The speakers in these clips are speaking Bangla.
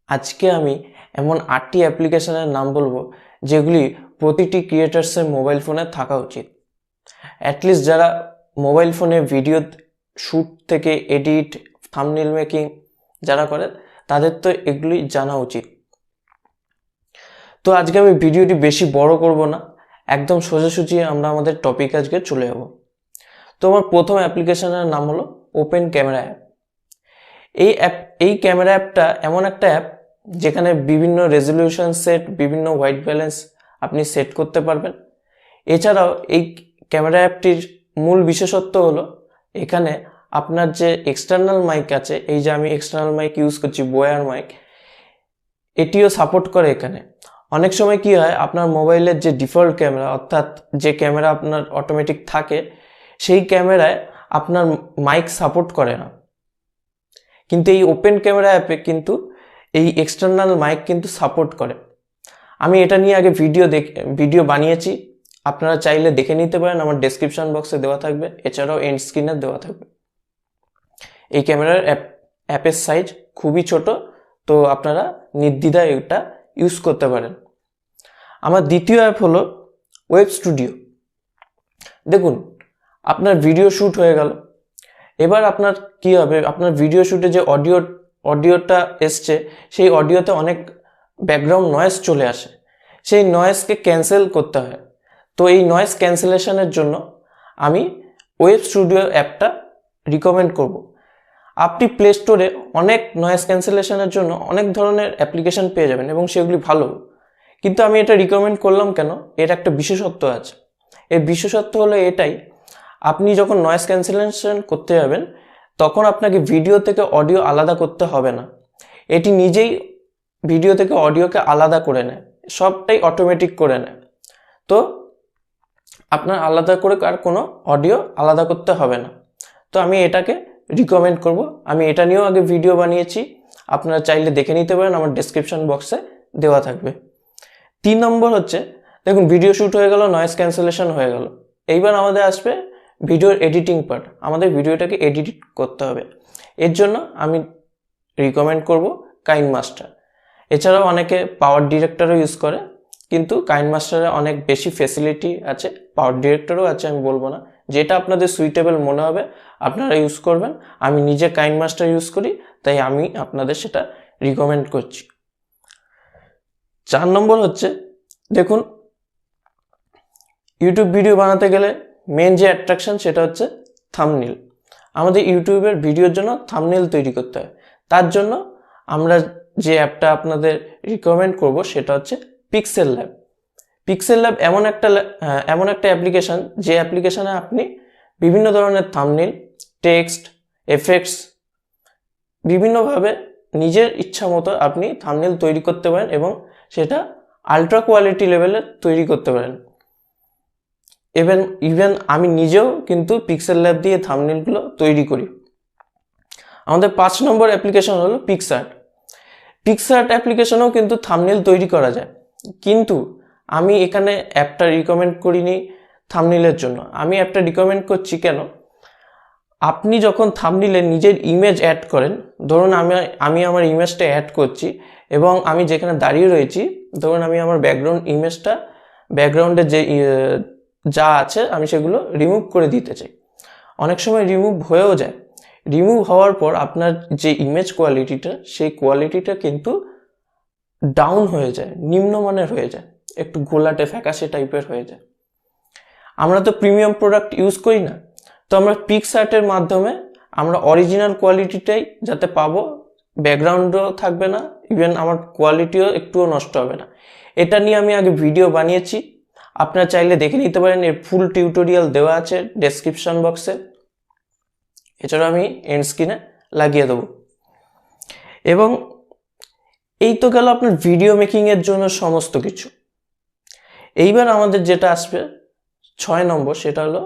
আজকে আমি এমন 8টি অ্যাপ্লিকেশনের নাম বলবো যেগুলি প্রতিটি ক্রিয়েটার্সের মোবাইল ফোনে থাকা উচিত। অ্যাটলিস্ট যারা মোবাইল ফোনে ভিডিও শ্যুট থেকে এডিট, থাম্বনেল মেকিং যারা করে তাদের তো এগুলি জানা উচিত। তো আজকে আমি ভিডিওটি বেশি বড় করব না, একদম সোজাসুজি আমরা আমাদের টপিক আজকে চলে যাব। তো আমার প্রথম অ্যাপ্লিকেশনের নাম হলো ওপেন ক্যামেরা অ্যাপ। এই ক্যামেরা অ্যাপটা এমন একটা অ্যাপ যেখানে বিভিন্ন রেজলিউশন সেট, বিভিন্ন হোয়াইট ব্যালেন্স আপনি সেট করতে পারবেন। এছাড়াও এই ক্যামেরা অ্যাপটির মূল বিশেষত্ব হলো এখানে আপনার যে এক্সটার্নাল মাইক আছে, এই যে আমি এক্সটার্নাল মাইক ইউজ করছি, বোয়ার মাইক, এটিও সাপোর্ট করে এখানে। অনেক সময় কি হয়, আপনার মোবাইলের যে ডিফল্ট ক্যামেরা, অর্থাৎ যে ক্যামেরা আপনার অটোমেটিক থাকে, সেই ক্যামেরায় আপনার মাইক সাপোর্ট করে না, কিন্তু এই ওপেন ক্যামেরা অ্যাপে কিন্তু এই এক্সটার্নাল মাইক কিন্তু সাপোর্ট করে। আমি এটা নিয়ে আগে ভিডিও বানিয়েছি, আপনারা চাইলে দেখে নিতে পারেন, আমার ডেসক্রিপশন বক্সে দেওয়া থাকবে, এছাড়াও এন্ড স্ক্রিনে দেওয়া থাকবে। এই ক্যামেরার অ্যাপের সাইজ খুবই ছোট, তো আপনারা নির্দ্বিধায় এটা ইউজ করতে পারেন। আমার দ্বিতীয় অ্যাপ হলো ওয়েব স্টুডিও। দেখুন, আপনার ভিডিও শ্যুট হয়ে গেল, এবার আপনার কি হবে, আপনার ভিডিও শ্যুটে যে অডিওটা এসছে, সেই অডিওতে অনেক ব্যাকগ্রাউন্ড নয়েজ চলে আসে, সেই নয়েজকে ক্যান্সেল করতে হয়। তো এই নয়েজ ক্যান্সেলেশনের জন্য আমি ওয়েব স্টুডিও অ্যাপটা রিকমেন্ড করব। আপনি প্লে স্টোরে অনেক নয়েজ ক্যান্সেলেশনের জন্য অনেক ধরনের অ্যাপ্লিকেশন পেয়ে যাবেন এবং সেগুলি ভালো, কিন্তু আমি এটা রিকমেন্ড করলাম কেন, এর একটা বিশেষত্ব আছে। এর বিশেষত্ব হলো এটাই, আপনি যখন নয়েজ ক্যান্সেলেশন করতে যাবেন তখন আপনাকে ভিডিও থেকে অডিও আলাদা করতে হবে না, এটি নিজেই ভিডিও থেকে অডিওকে আলাদা করে নেয়, সবটাই অটোমেটিক করে নেয়। তো আপনার আলাদা করে আর কোনো অডিও আলাদা করতে হবে না। তো আমি এটাকে রিকমেন্ড করব। আমি এটা নিয়েও আগে ভিডিও বানিয়েছি, আপনারা চাইলে দেখে নিতে পারেন, আমার ডেসক্রিপশন বক্সে দেওয়া থাকবে। 3 নম্বর হচ্ছে, দেখুন ভিডিও শ্যুট হয়ে গেল, নয়েজ ক্যান্সেলেশন হয়ে গেল, এইবার আমাদের আসবে ভিডিওর এডিটিং পার্ট। আমাদের ভিডিওটাকে এডিট করতে হবে, এর জন্য আমি রিকমেন্ড করব কাইনমাস্টার। এছাড়াও অনেকে পাওয়ার ডিরেক্টরও ইউজ করে, কিন্তু কাইনমাস্টারে অনেক বেশি ফেসিলিটি আছে, পাওয়ার ডিরেক্টরও আছে, আমি বলবো না। যেটা আপনাদের সুইটেবল মনে হবে আপনারা ইউজ করবেন। আমি নিজে কাইনমাস্টার ইউজ করি, তাই আমি আপনাদের সেটা রিকমেন্ড করছি। 4 নম্বর হচ্ছে, দেখুন ইউটিউব ভিডিও বানাতে গেলে মেন যে অ্যাট্রাকশন সেটা হচ্ছে থাম্বনেল। আমাদের ইউটিউবের ভিডিওর জন্য থাম্বনেল তৈরি করতে হয়, তার জন্য আমরা যে অ্যাপটা আপনাদের রিকমেন্ড করব সেটা হচ্ছে পিক্সেল ল্যাব। পিক্সেল ল্যাব এমন একটা অ্যাপ্লিকেশন, যে অ্যাপ্লিকেশনে আপনি বিভিন্ন ধরনের থাম্বনেল, টেক্সট, এফেক্টস বিভিন্নভাবে নিজের ইচ্ছা মতো আপনি থাম্বনেল তৈরি করতে পারেন এবং সেটা আলট্রা কোয়ালিটি লেভেলের তৈরি করতে পারেন। ইভেন আমি নিজেও কিন্তু পিক্সেল ল্যাব দিয়ে থাম্বনেলগুলো তৈরি করি। আমাদের 5 নম্বর অ্যাপ্লিকেশন হলো পিক্সআর্ট। পিক্সআর্ট অ্যাপ্লিকেশনেও কিন্তু থাম্বনেল তৈরি করা যায়, কিন্তু আমি এখানে অ্যাপটা রিকমেন্ড করিনি থাম্বনেলের জন্য। আমি অ্যাপটা রিকমেন্ড করছি কেন, আপনি যখন থাম্বনেলে নিজের ইমেজ অ্যাড করেন, ধরুন আমি আমার ইমেজটা অ্যাড করছি এবং আমি যেখানে দাঁড়িয়ে রয়েছি, ধরুন আমি আমার ব্যাকগ্রাউন্ডে যে যা আছে আমি সেগুলো রিমুভ করে দিতে চাই। অনেক সময় রিমুভ হয়েও যায়। রিমুভ হওয়ার পর আপনার যে ইমেজ কোয়ালিটিটা, সেই কোয়ালিটিটা কিন্তু ডাউন হয়ে যায়, নিম্নমানের হয়ে যায়, একটু ঘোলাটে ফ্যাকাশে টাইপের হয়ে যায়। আমরা তো প্রিমিয়াম প্রোডাক্ট ইউজ করি না, তো আমরা পিক্সআর্টের মাধ্যমে আমরা অরিজিনাল কোয়ালিটিটাই যাতে পাবো, ব্যাকগ্রাউন্ডও থাকবে না, ইভেন আমার কোয়ালিটিও একটুও নষ্ট হবে না। এটা নিয়ে আমি আগে ভিডিও বানিয়েছি, আপনারা চাইলে দেখে নিতে পারেন, এর ফুল টিউটোরিয়াল দেওয়া আছে ডেসক্রিপশন বক্সে, এছাড়াও আমি এন্ড স্ক্রিনে লাগিয়ে দেবো। এবং এই তো গেল আপনার ভিডিও মেকিংয়ের জন্য সমস্ত কিছু। এইবার আমাদের যেটা আসবে 6 নম্বর, সেটা হলো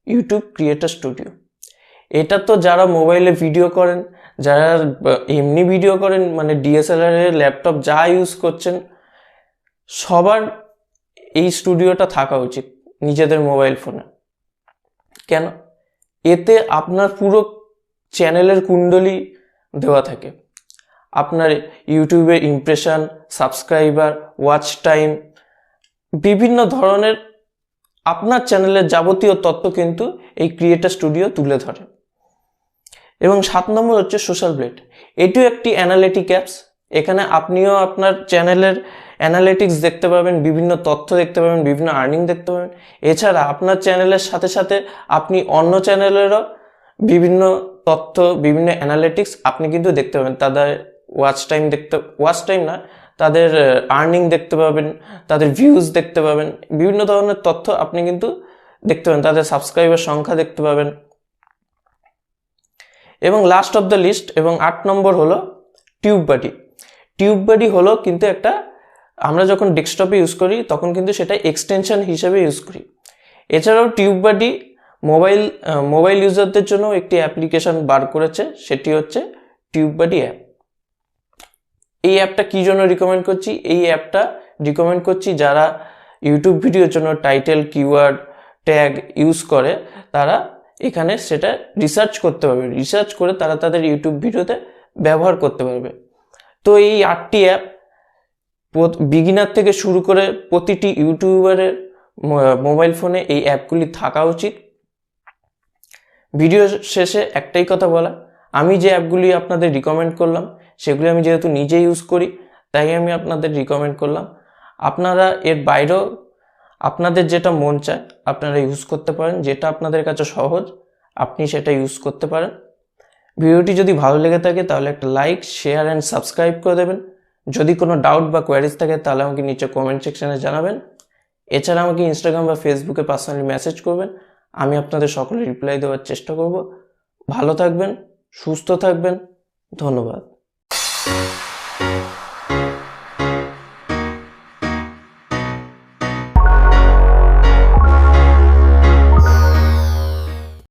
ইউটিউব ক্রিয়েটর স্টুডিও। এটা তো যারা মোবাইলে ভিডিও করেন, যারা এমনি ভিডিও করেন, মানে ডিএসএলআর এর, ল্যাপটপ যা ইউজ করছেন, সবার এই স্টুডিওটা থাকা উচিত নিজেদের মোবাইল ফোনে। কেন? এতে আপনার পুরো চ্যানেলের কুণ্ডলী দেওয়া থাকে। আপনার ইউটিউবের ইমপ্রেশন, সাবস্ক্রাইবার, ওয়াচ টাইম, বিভিন্ন ধরনের আপনার চ্যানেলের যাবতীয় তথ্য কিন্তু এই ক্রিয়েটর স্টুডিও তুলে ধরে। এবং 7 নম্বর হচ্ছে সোশ্যাল ব্লেড। এটিও একটি অ্যানালিটিক অ্যাপস। এখানে আপনিও আপনার চ্যানেলের অ্যানালিটিক্স দেখতে পাবেন, বিভিন্ন তথ্য দেখতে পাবেন, বিভিন্ন আর্নিং দেখতে পাবেন। এছাড়া আপনার চ্যানেলের সাথে সাথে আপনি অন্য চ্যানেলেরও বিভিন্ন তথ্য, বিভিন্ন অ্যানালিটিক্স আপনি কিন্তু দেখতে পাবেন। তাদের ওয়াচ টাইম না, তাদের আর্নিং দেখতে পাবেন, তাদের ভিউজ দেখতে পাবেন, বিভিন্ন ধরনের তথ্য আপনি কিন্তু দেখতে পাবেন, তাদের সাবস্ক্রাইবার সংখ্যা দেখতে পাবেন। এবং লাস্ট অফ দ্য লিস্ট এবং 8 নম্বর হলো টিউববাডি। টিউববাডি হলো কিন্তু একটা, আমরা যখন ডেস্কটপে ইউজ করি তখন কিন্তু সেটা এক্সটেনশন হিসেবে ইউজ করি। এছাড়াও টিউববাডি মোবাইল ইউজারদের জন্য একটি অ্যাপ্লিকেশন বার করেছে, সেটি হচ্ছে টিউববাডি অ্যাপ। এই অ্যাপটা কী জন্য রিকমেন্ড করছি? এই অ্যাপটা রিকমেন্ড করছি যারা ইউটিউব ভিডিওর জন্য টাইটেল, কিওয়ার্ড, ট্যাগ ইউজ করে, তারা এখানে সেটা রিসার্চ করতে পারবে, রিসার্চ করে তারা তাদের ইউটিউব ভিডিওতে ব্যবহার করতে পারবে। তো এই 8টি অ্যাপ বিগিনার থেকে শুরু করে প্রতিটি ইউটিউবারের মোবাইল ফোনে এই অ্যাপগুলি থাকা উচিত। ভিডিও শেষে একটাই কথা বলা, আমি যে অ্যাপগুলি আপনাদের রিকমেন্ড করলাম সেগুলি আমি যেহেতু নিজে ইউজ করি তাই আমি আপনাদের রিকমেন্ড করলাম। আপনারা এর বাইরেও আপনাদের যেটা মন চায় আপনারা ইউজ করতে পারেন, যেটা আপনাদের কাছে সহজ আপনি সেটা ইউজ করতে পারেন। ভিডিওটি যদি ভালো লেগে থাকে তাহলে একটা লাইক, শেয়ার অ্যান্ড সাবস্ক্রাইব করে দেবেন। যদি কোনো ডাউট বা কোয়ারিজ থাকে তাহলে আমাকে নিচে কমেন্ট সেকশনে জানাবেন। এছাড়া আমাকে ইনস্টাগ্রাম বা ফেসবুকে পার্সোনালি মেসেজ করবেন, আমি আপনাদের সকলে রিপ্লাই দেওয়ার চেষ্টা করব। ভালো থাকবেন, সুস্থ থাকবেন, ধন্যবাদ।